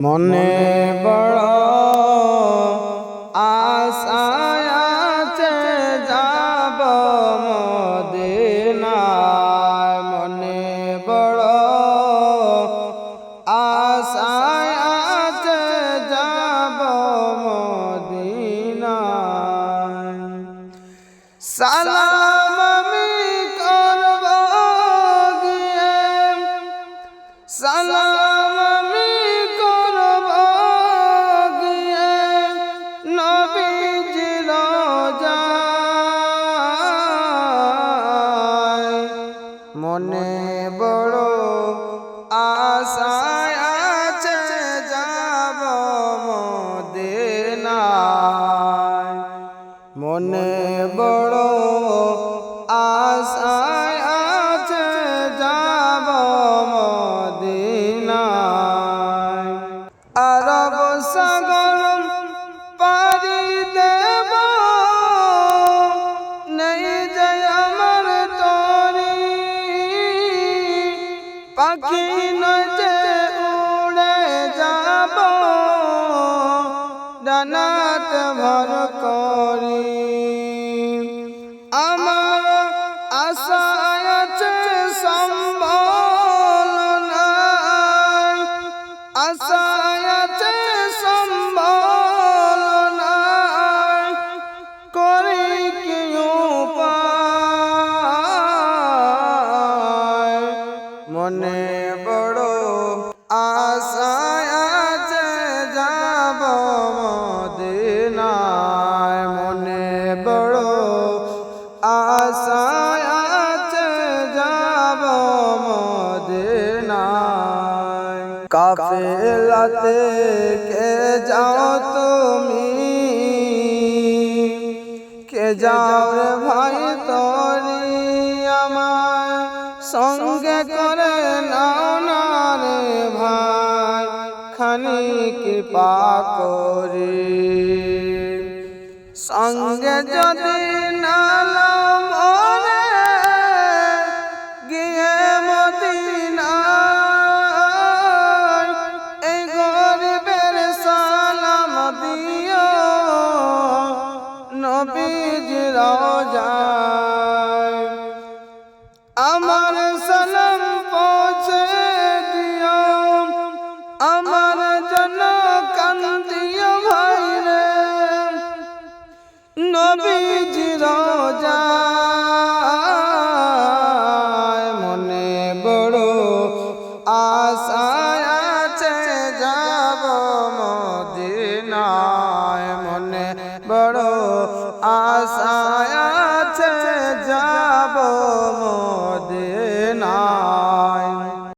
মনে বড় আশা আছে যাব মদিনায়। মনে বড় আশা আছে যাব মদিনায়। সালাম আমি করব গিয়ে, সালাম আমি করব গিয়ে নবীজির রওজায়। মনে বড় আশা আছে যাব মদিনায়। মনে বড় আশা আছে যাব মদিনায়। আরব সাগর পাড়ি দেব, নেই যে আমার তরি, পাখি নয় যে উড়ে যাব ডানাত ভর করি। আমার আশা আছে সম্বল নাই, আশা আছে সম্বল নাই, করি কি উপায়। মনে বড় আশা আছে যাব মদিনায়। মনে বড় আশা আছে যাব মদিনায়। কাফেলাতে কে যাও তুমি, কে যাও রে ভাই তরি, আমার সঙ্গে করে নাও না রে ভাই, খানি কৃপা করি। সঙ্গে যদি নালাম ওরে গিয়ে মদিনায়, এই গরিবের সালাম দিও নবীজির রওজায়। আমার সালাম পৌঁছে দিও, আমার জন্য কান্দিও ভাই রে নবীজির রওজায়। মনে বড় আশা আছে যাব মদিনায়। মনে বড় আশা আছে যাব